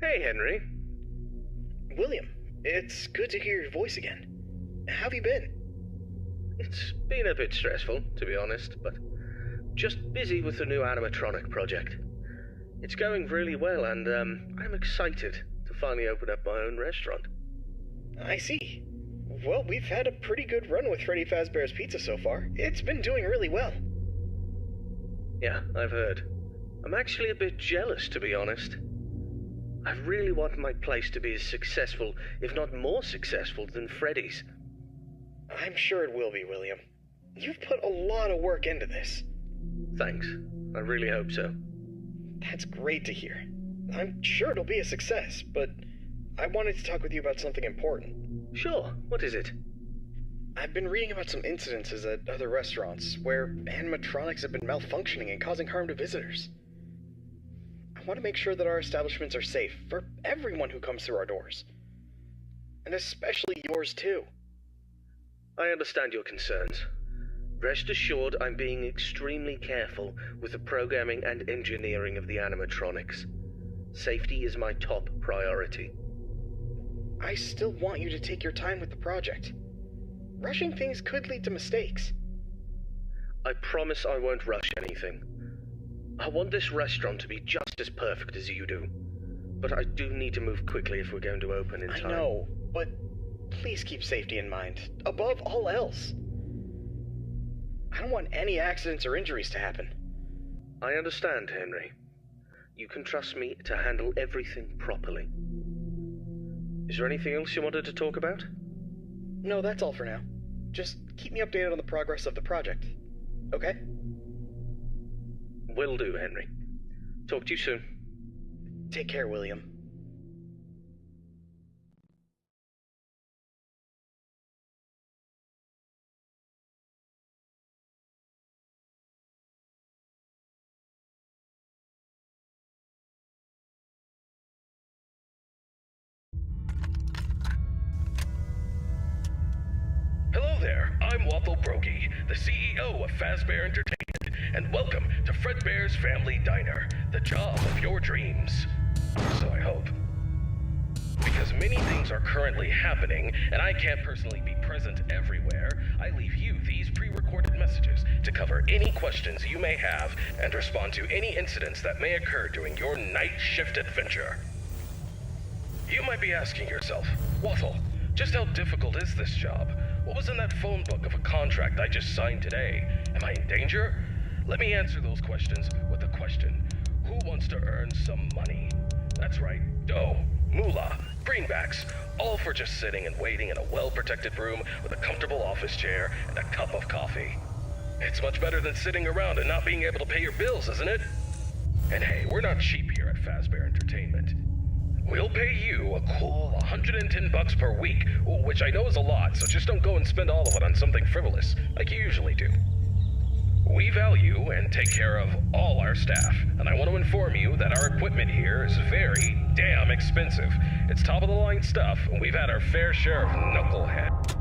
Hey, Henry. William, it's good to hear your voice again. How have you been? It's been a bit stressful, to be honest, but just busy with the new animatronic project. It's going really well, and I'm excited to finally open up my own restaurant. I see. Well, we've had a pretty good run with Freddy Fazbear's Pizza so far. It's been doing really well. Yeah, I've heard. I'm actually a bit jealous, to be honest. I really want my place to be as successful, if not more successful, than Freddy's. I'm sure it will be, William. You've put a lot of work into this. Thanks. I really hope so. That's great to hear. I'm sure it'll be a success, but I wanted to talk with you about something important. Sure, what is it? I've been reading about some incidences at other restaurants where animatronics have been malfunctioning and causing harm to visitors. I want to make sure that our establishments are safe for everyone who comes through our doors. And especially yours too. I understand your concerns. Rest assured I'm being extremely careful with the programming and engineering of the animatronics. Safety is my top priority. I still want you to take your time with the project. Rushing things could lead to mistakes. I promise I won't rush anything. I want this restaurant to be just as perfect as you do. But I do need to move quickly if we're going to open in time. I know, but please keep safety in mind, above all else. I don't want any accidents or injuries to happen. I understand, Henry. You can trust me to handle everything properly. Is there anything else you wanted to talk about? No, that's all for now. Just keep me updated on the progress of the project, okay? Will do, Henry. Talk to you soon. Take care, William. Hello there, I'm Waffle Brokey, the CEO of Fazbear Entertainment, and welcome to FREDBEAR'S Family Diner, the job of your dreams. So I hope. Because many things are currently happening, and I can't personally be present everywhere, I leave you these pre-recorded messages to cover any questions you may have and respond to any incidents that may occur during your night shift adventure. You might be asking yourself, Waffle, just how difficult is this job? What was in that phone book of a contract I just signed today? Am I in danger? Let me answer those questions with a question. Who wants to earn some money? That's right, dough, moolah, greenbacks, all for just sitting and waiting in a well-protected room with a comfortable office chair and a cup of coffee. It's much better than sitting around and not being able to pay your bills, isn't it? And hey, we're not cheap here at Fazbear Entertainment. We'll pay you a cool $110 per week, which I know is a lot, so just don't go and spend all of it on something frivolous, like you usually do. We value and take care of all our staff, and I want to inform you that our equipment here is very damn expensive. It's top-of-the-line stuff, and we've had our fair share of knucklehead.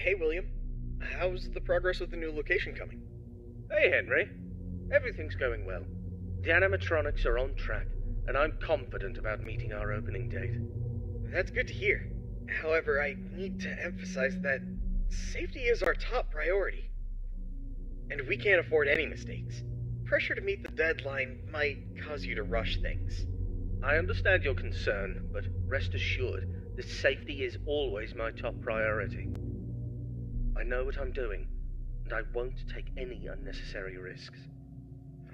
Hey, William. How's the progress with the new location coming? Hey, Henry. Everything's going well. The animatronics are on track, and I'm confident about meeting our opening date. That's good to hear. However, I need to emphasize that safety is our top priority. And we can't afford any mistakes. Pressure to meet the deadline might cause you to rush things. I understand your concern, but rest assured that safety is always my top priority. I know what I'm doing, and I won't take any unnecessary risks.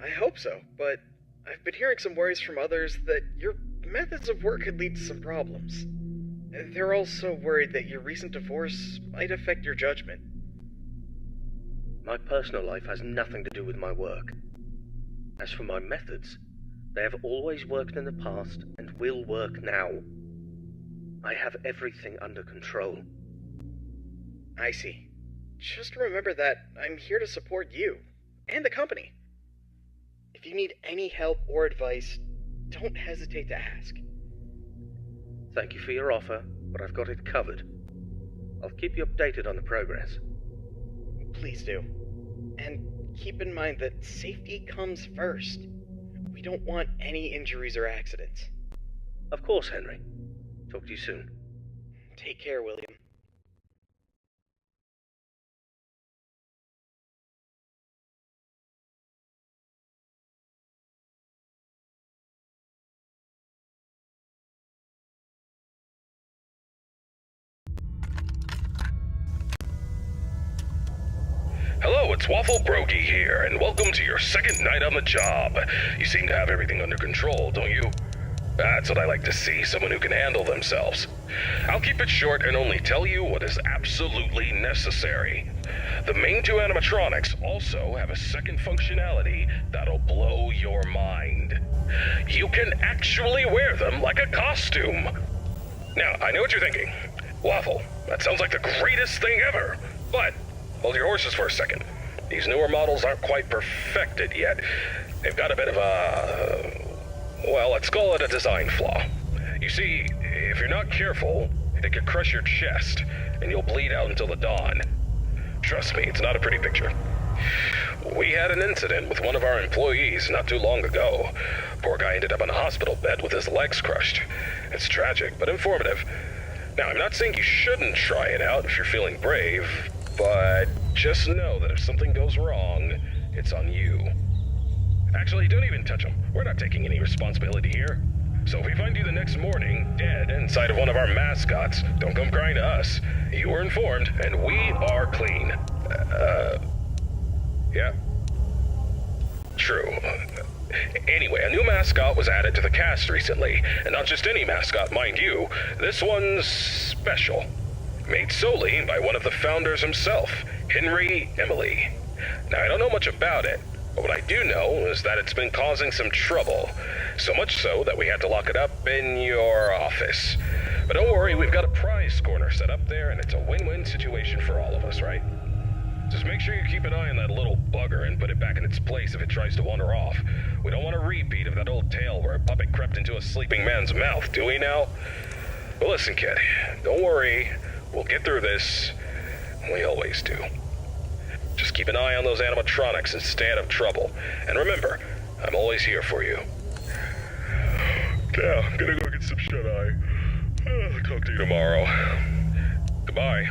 I hope so, but I've been hearing some worries from others that your methods of work could lead to some problems. They're also worried that your recent divorce might affect your judgment. My personal life has nothing to do with my work. As for my methods, they have always worked in the past and will work now. I have everything under control. I see. Just remember that I'm here to support you and the company. If you need any help or advice, don't hesitate to ask. Thank you for your offer, but I've got it covered. I'll keep you updated on the progress. Please do. And keep in mind that safety comes first. We don't want any injuries or accidents. Of course, Henry. Talk to you soon. Take care, William. Hello, it's Waffle Brokey here, and welcome to your second night on the job. You seem to have everything under control, don't you? That's what I like to see, someone who can handle themselves. I'll keep it short and only tell you what is absolutely necessary. The main two animatronics also have a second functionality that'll blow your mind. You can actually wear them like a costume. Now, I know what you're thinking. Waffle, that sounds like the greatest thing ever. But hold your horses for a second. These newer models aren't quite perfected yet. They've got a bit of a... well, let's call it a design flaw. You see, if you're not careful, it could crush your chest, and you'll bleed out until the dawn. Trust me, it's not a pretty picture. We had an incident with one of our employees not too long ago. Poor guy ended up in a hospital bed with his legs crushed. It's tragic, but informative. Now, I'm not saying you shouldn't try it out if you're feeling brave, but just know that if something goes wrong, it's on you. Actually, don't even touch him. We're not taking any responsibility here. So if we find you the next morning, dead, inside of one of our mascots, don't come crying to us. You were informed, and we are clean. Yeah. True. Anyway, a new mascot was added to the cast recently, and not just any mascot, mind you. This one's special. Made solely by one of the founders himself, Henry Emily. Now, I don't know much about it, but what I do know is that it's been causing some trouble. So much so that we had to lock it up in your office. But don't worry, we've got a prize corner set up there, and it's a win-win situation for all of us, right? Just make sure you keep an eye on that little bugger and put it back in its place if it tries to wander off. We don't want a repeat of that old tale where a puppet crept into a sleeping man's mouth, do we now? But listen, kid, don't worry. We'll get through this. We always do. Just keep an eye on those animatronics and stay out of trouble. And remember, I'm always here for you. Yeah, I'm gonna go get some shut-eye. Talk to you tomorrow. Goodbye.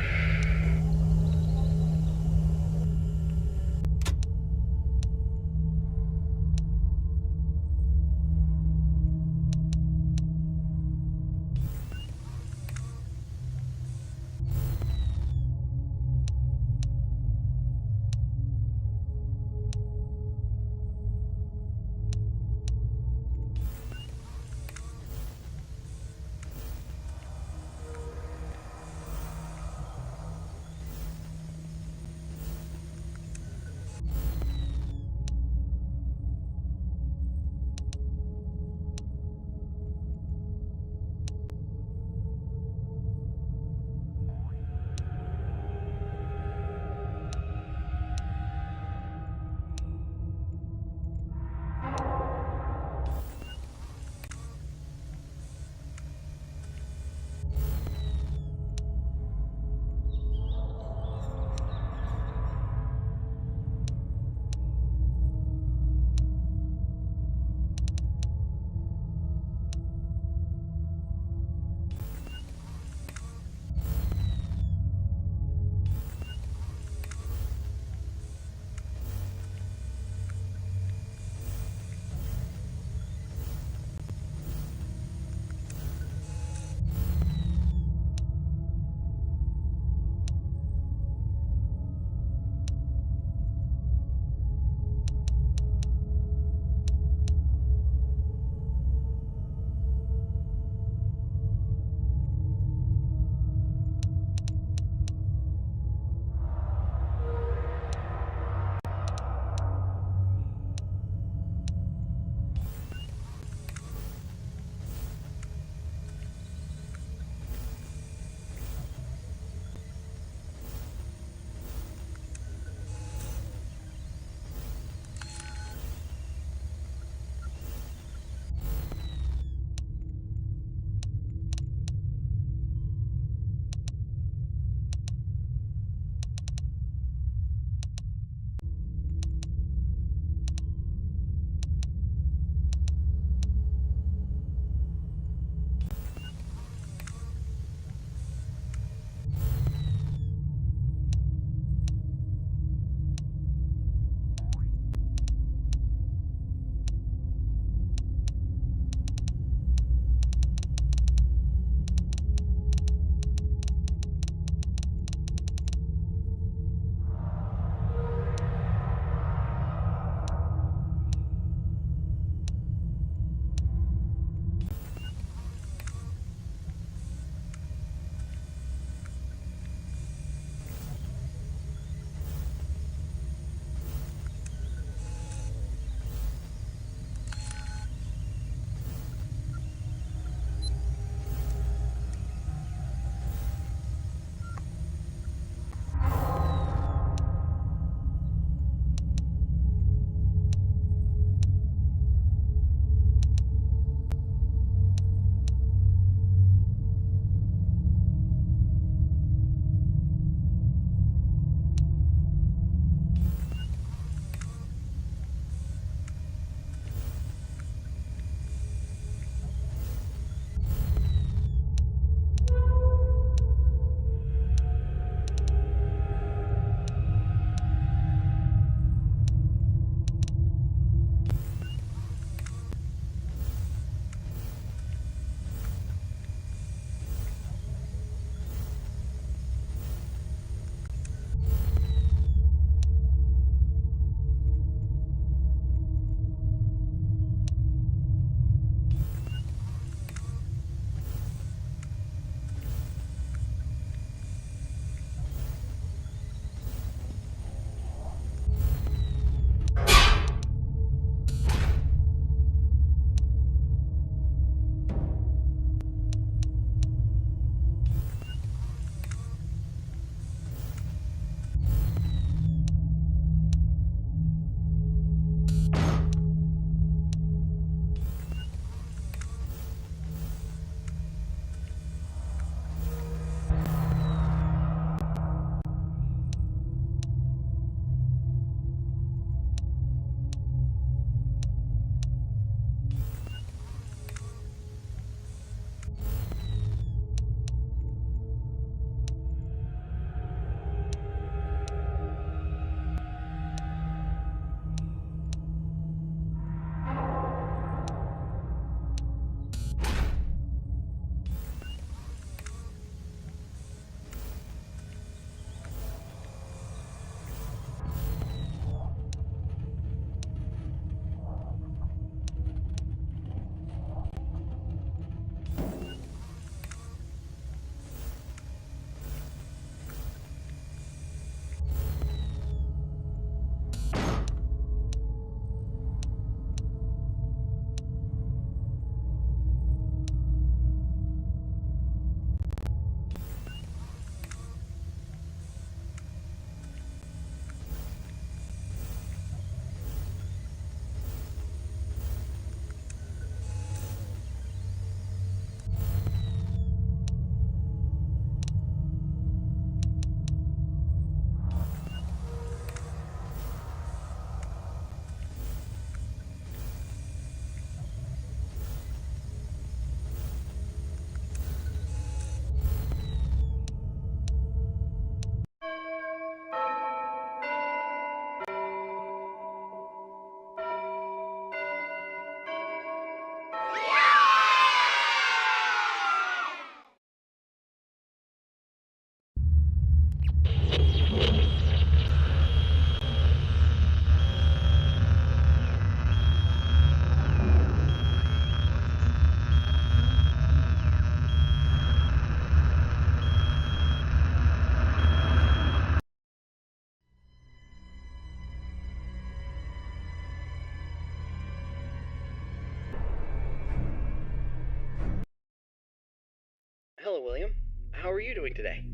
Hello, William. How are you doing today?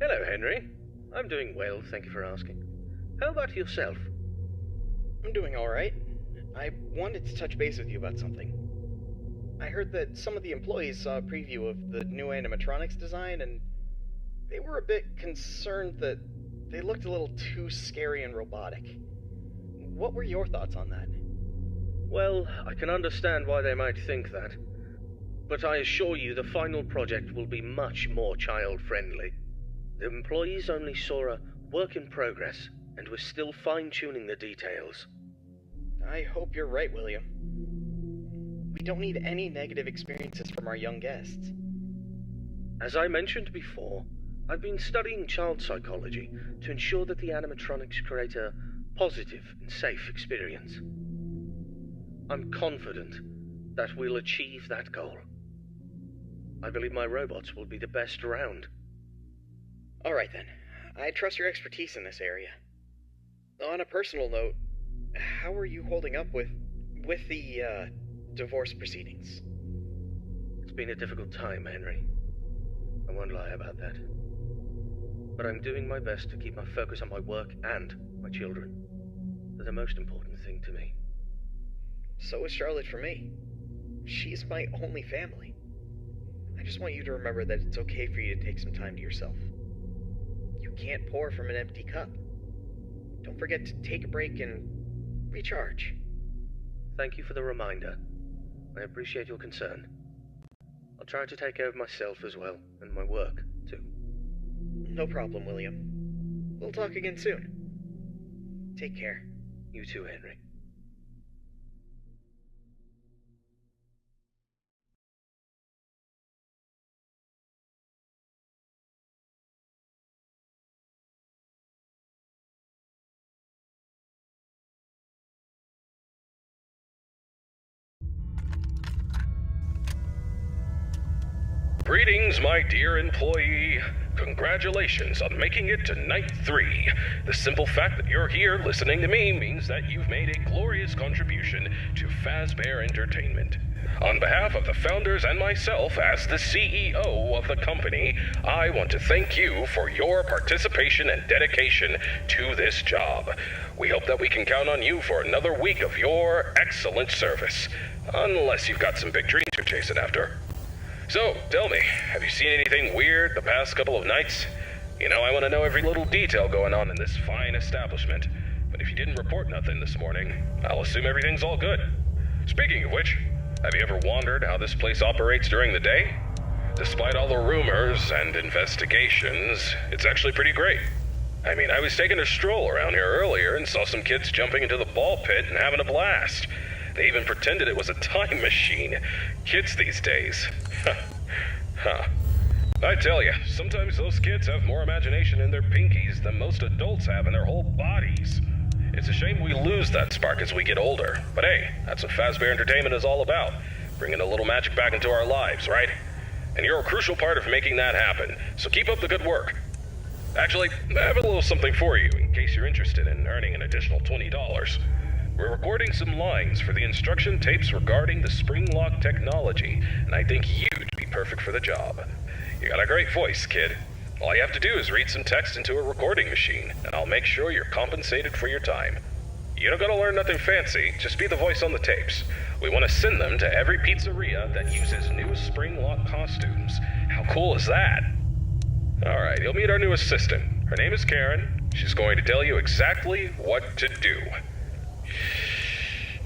Hello, Henry. I'm doing well, thank you for asking. How about yourself? I'm doing alright. I wanted to touch base with you about something. I heard that some of the employees saw a preview of the new animatronics design, and they were a bit concerned that they looked a little too scary and robotic. What were your thoughts on that? Well, I can understand why they might think that. But I assure you the final project will be much more child-friendly. The employees only saw a work in progress, and we're still fine-tuning the details. I hope you're right, William. We don't need any negative experiences from our young guests. As I mentioned before, I've been studying child psychology to ensure that the animatronics create a positive and safe experience. I'm confident that we'll achieve that goal. I believe my robots will be the best around. Alright then. I trust your expertise in this area. On a personal note, how are you holding up with the divorce proceedings? It's been a difficult time, Henry. I won't lie about that. But I'm doing my best to keep my focus on my work and my children. They're the most important thing to me. So is Charlotte for me. She's my only family. I just want you to remember that it's okay for you to take some time to yourself. You can't pour from an empty cup. Don't forget to take a break and recharge. Thank you for the reminder. I appreciate your concern. I'll try to take care of myself as well, and my work, too. No problem, William. We'll talk again soon. Take care. You too, Henry. Greetings, my dear employee. Congratulations on making it to night 3. The simple fact that you're here listening to me means that you've made a glorious contribution to Fazbear Entertainment. On behalf of the founders and myself as the CEO of the company, I want to thank you for your participation and dedication to this job. We hope that we can count on you for another week of your excellent service. Unless you've got some big dreams you're chasing after. So, tell me, have you seen anything weird the past couple of nights? You know, I want to know every little detail going on in this fine establishment. But if you didn't report nothing this morning, I'll assume everything's all good. Speaking of which, have you ever wondered how this place operates during the day? Despite all the rumors and investigations, it's actually pretty great. I mean, I was taking a stroll around here earlier and saw some kids jumping into the ball pit and having a blast. They even pretended it was a time machine. Kids these days. Huh. I tell you, sometimes those kids have more imagination in their pinkies than most adults have in their whole bodies. It's a shame we lose that spark as we get older. But hey, that's what Fazbear Entertainment is all about. Bringing a little magic back into our lives, right? And you're a crucial part of making that happen. So keep up the good work. Actually, I have a little something for you in case you're interested in earning an additional $20. We're recording some lines for the instruction tapes regarding the spring lock technology, and I think you'd be perfect for the job. You got a great voice, kid. All you have to do is read some text into a recording machine, and I'll make sure you're compensated for your time. You don't gotta learn nothing fancy, just be the voice on the tapes. We want to send them to every pizzeria that uses new spring lock costumes. How cool is that? Alright, you'll meet our new assistant. Her name is Karen. She's going to tell you exactly what to do.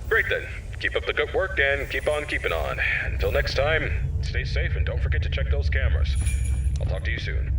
Great then. Keep up the good work and keep on keeping on. Until next time, stay safe and don't forget to check those cameras. I'll talk to you soon.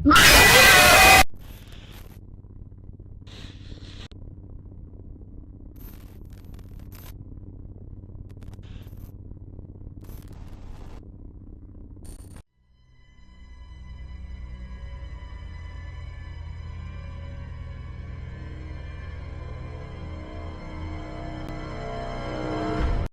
My